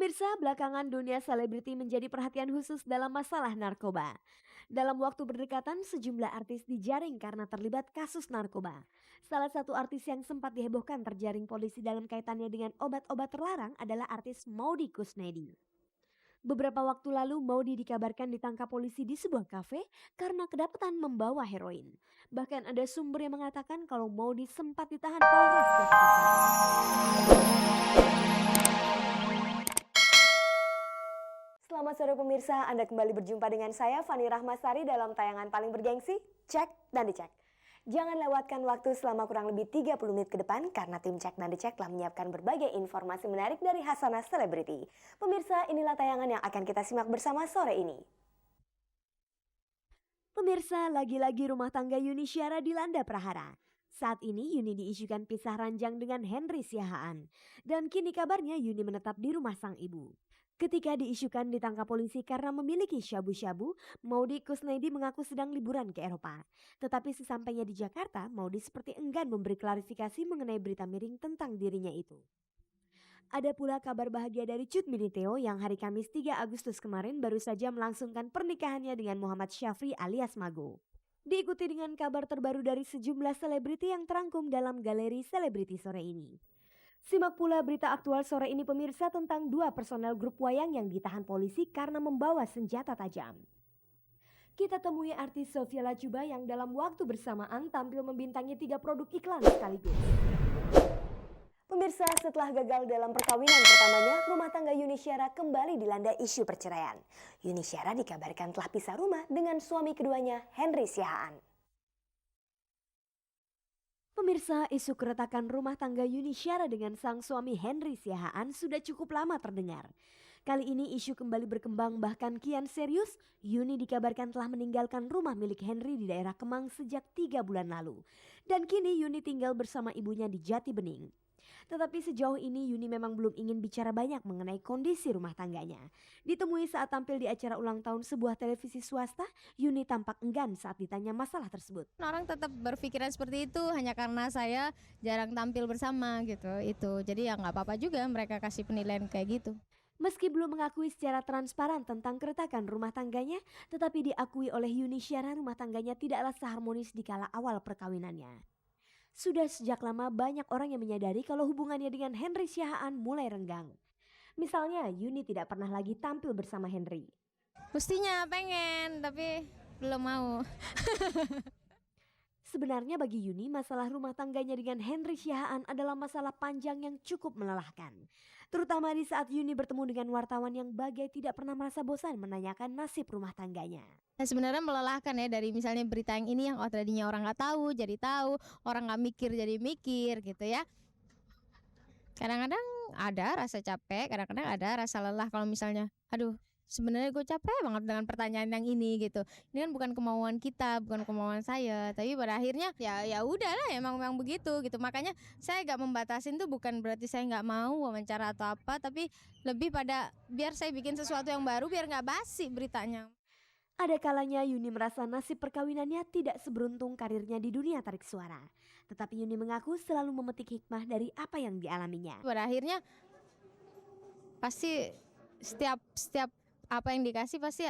Pemirsa, belakangan dunia selebriti menjadi perhatian khusus dalam masalah narkoba. Dalam waktu berdekatan, sejumlah artis dijaring karena terlibat kasus narkoba. Salah satu artis yang sempat dihebohkan terjaring polisi dalam kaitannya dengan obat-obat terlarang adalah artis Maudy Kusnedi. Beberapa waktu lalu, Maudy dikabarkan ditangkap polisi di sebuah kafe karena kedapatan membawa heroin. Bahkan ada sumber yang mengatakan kalau Maudy sempat ditahan Polres Jakarta Selatan. Selamat sore pemirsa, Anda kembali berjumpa dengan saya Fani Rahmasari dalam tayangan paling bergengsi, Cek dan Dicek. Jangan lewatkan waktu selama kurang lebih 30 menit ke depan karena tim Cek dan Dicek telah menyiapkan berbagai informasi menarik dari Hasanah Selebriti. Pemirsa, inilah tayangan yang akan kita simak bersama sore ini. Pemirsa, lagi-lagi rumah tangga Yuni Syara dilanda prahara. Saat ini Yuni diisukan pisah ranjang dengan Henry Siahaan. Dan kini kabarnya Yuni menetap di rumah sang ibu. Ketika diisukan ditangkap polisi karena memiliki syabu-syabu, Maudy Kusnedi mengaku sedang liburan ke Eropa. Tetapi sesampainya di Jakarta, Maudy seperti enggan memberi klarifikasi mengenai berita miring tentang dirinya itu. Ada pula kabar bahagia dari Cut Mini Theo yang hari Kamis 3 Agustus kemarin baru saja melangsungkan pernikahannya dengan Muhammad Syafri alias Mago. Diikuti dengan kabar terbaru dari sejumlah selebriti yang terangkum dalam galeri selebriti sore ini. Simak pula berita aktual sore ini pemirsa tentang dua personel grup wayang yang ditahan polisi karena membawa senjata tajam. Kita temui artis Sofia Latjuba yang dalam waktu bersamaan tampil membintangi 3 produk iklan sekaligus. Pemirsa, setelah gagal dalam perkawinan pertamanya, rumah tangga Yuni Syara kembali dilanda isu perceraian. Yuni Syara dikabarkan telah pisah rumah dengan suami keduanya, Henry Siahaan. Pemirsa, isu keretakan rumah tangga Yuni Syara dengan sang suami Henry Siahaan sudah cukup lama terdengar. Kali ini isu kembali berkembang bahkan kian serius. Yuni dikabarkan telah meninggalkan rumah milik Henry di daerah Kemang sejak 3 bulan lalu. Dan kini Yuni tinggal bersama ibunya di Jati Bening. Tetapi sejauh ini Yuni memang belum ingin bicara banyak mengenai kondisi rumah tangganya. Ditemui saat tampil di acara ulang tahun sebuah televisi swasta, Yuni tampak enggan saat ditanya masalah tersebut. Orang tetap berpikiran seperti itu hanya karena saya jarang tampil bersama gitu. Itu jadi ya nggak apa-apa juga mereka kasih penilaian kayak gitu. Meski belum mengakui secara transparan tentang keretakan rumah tangganya, tetapi diakui oleh Yuni Syara rumah tangganya tidaklah seharmonis di kala awal perkawinannya. Sudah sejak lama banyak orang yang menyadari kalau hubungannya dengan Henry Siahaan mulai renggang. Misalnya Yuni tidak pernah lagi tampil bersama Henry. Mestinya pengen tapi belum mau. Sebenarnya bagi Yuni masalah rumah tangganya dengan Henry Siahaan adalah masalah panjang yang cukup melelahkan. Terutama di saat Yuni bertemu dengan wartawan yang bagai tidak pernah merasa bosan menanyakan nasib rumah tangganya. Nah, sebenarnya melelahkan ya dari misalnya berita yang ini yang tadinya orang nggak tahu jadi tahu, orang nggak mikir jadi mikir gitu ya. Kadang-kadang ada rasa capek, kadang-kadang ada rasa lelah kalau misalnya, aduh sebenarnya gue capek banget dengan pertanyaan yang ini gitu. Ini kan bukan kemauan kita, bukan kemauan saya, tapi pada akhirnya ya udahlah emang begitu gitu. Makanya saya gak membatasin tuh bukan berarti saya nggak mau wawancara atau apa, tapi lebih pada biar saya bikin sesuatu yang baru biar nggak basi beritanya. Ada kalanya Yuni merasa nasib perkawinannya tidak seberuntung karirnya di dunia tarik suara. Tetapi Yuni mengaku selalu memetik hikmah dari apa yang dialaminya. Pada akhirnya pasti setiap apa yang dikasih pasti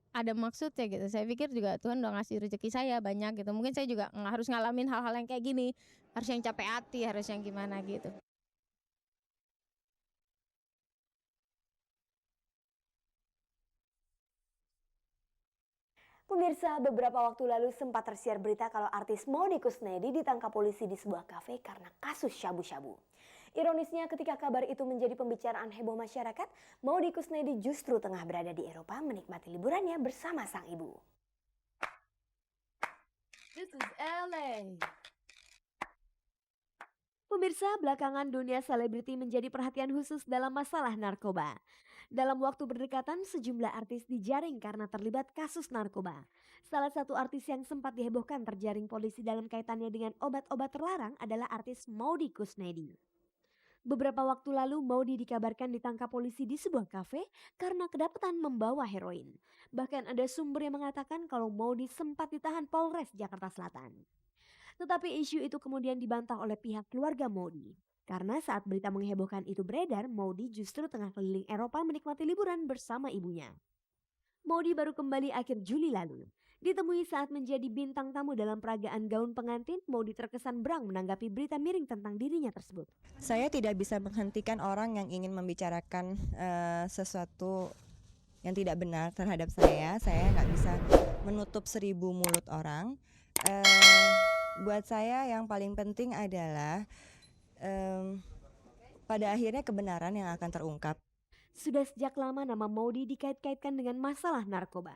ada maksudnya gitu. Saya pikir juga Tuhan udah ngasih rezeki saya banyak gitu. Mungkin saya juga nggak harus ngalamin hal-hal yang kayak gini. Harus yang capek hati, harus yang gimana gitu. Pemirsa, beberapa waktu lalu sempat tersiar berita kalau artis Maudy Kusnedi ditangkap polisi di sebuah kafe karena kasus syabu-syabu. Ironisnya ketika kabar itu menjadi pembicaraan heboh masyarakat, Maudy Kusnedi justru tengah berada di Eropa menikmati liburannya bersama sang ibu. This is LA. Pemirsa, belakangan dunia selebriti menjadi perhatian khusus dalam masalah narkoba. Dalam waktu berdekatan, sejumlah artis dijaring karena terlibat kasus narkoba. Salah satu artis yang sempat dihebohkan terjaring polisi dalam kaitannya dengan obat-obat terlarang adalah artis Maudy Kusnedi. Beberapa waktu lalu, Maudy dikabarkan ditangkap polisi di sebuah kafe karena kedapatan membawa heroin. Bahkan ada sumber yang mengatakan kalau Maudy sempat ditahan Polres Jakarta Selatan. Tetapi isu itu kemudian dibantah oleh pihak keluarga Maudy. Karena saat berita menghebohkan itu beredar, Maudy justru tengah keliling Eropa menikmati liburan bersama ibunya. Maudy baru kembali akhir Juli lalu. Ditemui saat menjadi bintang tamu dalam peragaan gaun pengantin, Maudy terkesan berang menanggapi berita miring tentang dirinya tersebut. Saya tidak bisa menghentikan orang yang ingin membicarakan sesuatu yang tidak benar terhadap saya. Saya nggak bisa menutup 1000 mulut orang. Buat saya yang paling penting adalah pada akhirnya kebenaran yang akan terungkap. Sudah sejak lama nama Maudy dikait-kaitkan dengan masalah narkoba.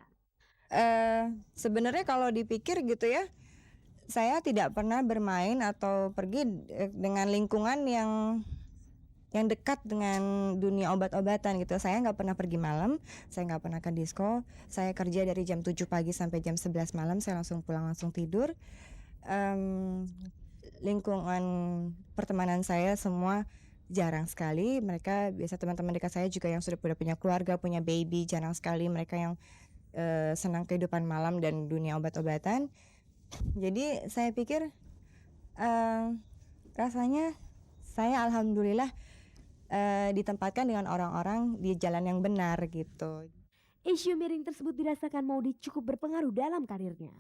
Sebenarnya kalau dipikir gitu ya, saya tidak pernah bermain atau pergi dengan lingkungan yang dekat dengan dunia obat-obatan gitu. Saya nggak pernah pergi malam, saya nggak pernah ke disco. Saya kerja dari jam 7 pagi sampai jam 11 malam, saya langsung pulang langsung tidur. Lingkungan pertemanan saya semua jarang sekali. Mereka biasa teman-teman dekat saya juga yang sudah punya keluarga, punya baby, jarang sekali mereka yang senang kehidupan malam dan dunia obat-obatan. Jadi saya pikir rasanya saya alhamdulillah ditempatkan dengan orang-orang di jalan yang benar gitu. Isu miring tersebut dirasakan Maudy cukup berpengaruh dalam karirnya.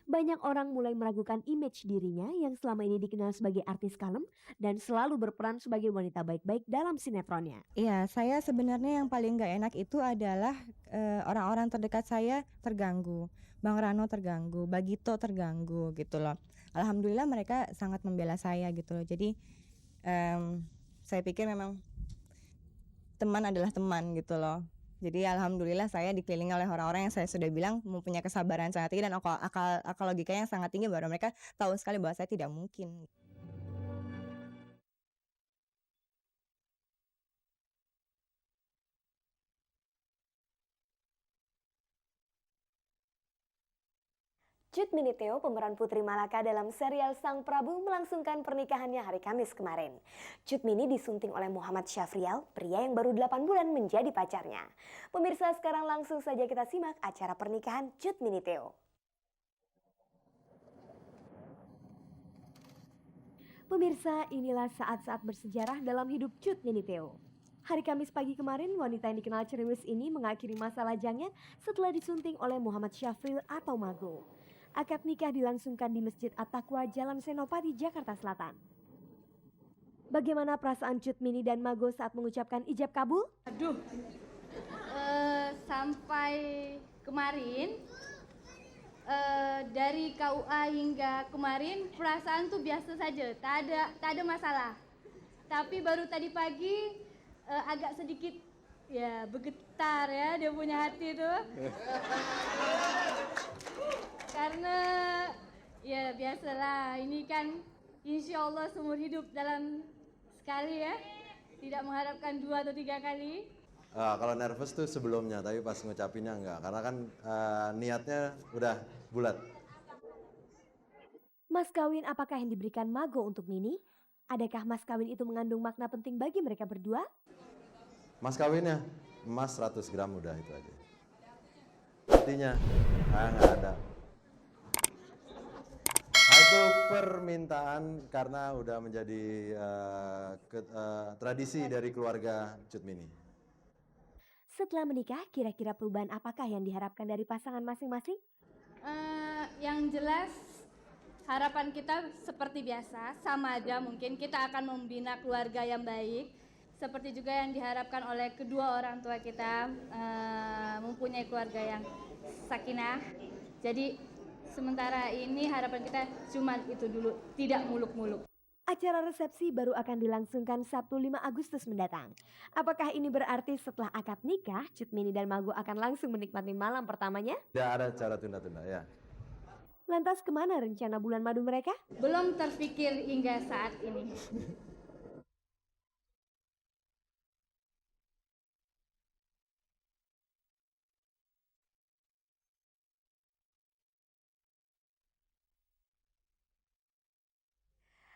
Banyak orang mulai meragukan image dirinya yang selama ini dikenal sebagai artis kalem dan selalu berperan sebagai wanita baik-baik dalam sinetronnya. Iya, saya sebenarnya yang paling gak enak itu adalah orang-orang terdekat saya terganggu. Bang Rano terganggu, Bagito terganggu gitu loh. Alhamdulillah mereka sangat membela saya gitu loh. Jadi saya pikir memang teman adalah teman gitu loh. Jadi alhamdulillah saya dikelilingi oleh orang-orang yang saya sudah bilang mempunyai kesabaran sangat tinggi dan akal logika yang sangat tinggi, bahwa mereka tahu sekali bahwa saya tidak mungkin. Cut Mini Theo, pemeran Putri Malaka dalam serial Sang Prabu, melangsungkan pernikahannya hari Kamis kemarin. Cut Mini disunting oleh Muhammad Syafrial, pria yang baru 8 bulan menjadi pacarnya. Pemirsa, sekarang langsung saja kita simak acara pernikahan Cut Mini Theo. Pemirsa, inilah saat-saat bersejarah dalam hidup Cut Mini Theo. Hari Kamis pagi kemarin, wanita yang dikenal ceriwis ini mengakhiri masa lajangnya setelah disunting oleh Muhammad Syafrial atau Mago. Akad nikah dilangsungkan di Masjid At-Taqwa, Jalan Senopati, Jakarta Selatan. Bagaimana perasaan Cut Mini dan Mago saat mengucapkan ijab kabul? Sampai kemarin, dari KUA hingga kemarin perasaan tuh biasa saja, tak ada masalah. Tapi baru tadi pagi agak sedikit ya bergetar ya dia punya hati tuh. Karena ya biasalah, ini kan insya Allah seumur hidup dalam sekali ya, tidak mengharapkan 2 atau 3 kali. Kalau nervous tuh sebelumnya, tapi pas ngucapinnya enggak, karena kan niatnya udah bulat. Mas kawin apakah yang diberikan Mago untuk Mini? Adakah mas kawin itu mengandung makna penting bagi mereka berdua? Mas kawinnya, emas 100 gram udah itu aja. Artinya, nggak ada. Itu permintaan karena udah menjadi tradisi dari keluarga Cut Mini. Setelah menikah, kira-kira perubahan apakah yang diharapkan dari pasangan masing-masing? Yang jelas harapan kita seperti biasa, sama aja mungkin kita akan membina keluarga yang baik. Seperti juga yang diharapkan oleh kedua orang tua kita, mempunyai keluarga yang sakinah. Jadi sementara ini harapan kita cuma itu dulu, tidak muluk-muluk. Acara resepsi baru akan dilangsungkan Sabtu 5 Agustus mendatang. Apakah ini berarti setelah akad nikah, Cut Mini dan Mago akan langsung menikmati malam pertamanya? Tidak ada cara tunda-tunda ya. Lantas kemana rencana bulan madu mereka? Belum terpikir hingga saat ini.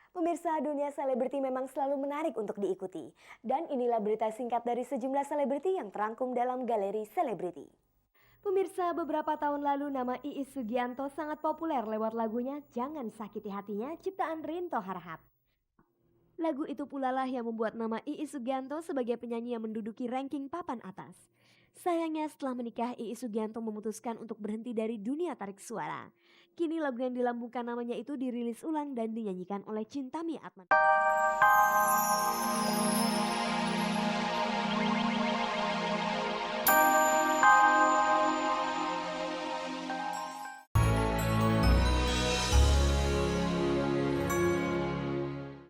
Pemirsa, dunia selebriti memang selalu menarik untuk diikuti. Dan inilah berita singkat dari sejumlah selebriti yang terangkum dalam Galeri Selebriti. Pemirsa, beberapa tahun lalu nama Iis Sugianto sangat populer lewat lagunya Jangan Sakiti Hatinya ciptaan Rinto Harahap. Lagu itu pula lah yang membuat nama Iis Sugianto sebagai penyanyi yang menduduki ranking papan atas. Sayangnya setelah menikah, Iis Sugianto memutuskan untuk berhenti dari dunia tarik suara. Kini lagu yang dilambungkan namanya itu dirilis ulang dan dinyanyikan oleh Chintami Atman.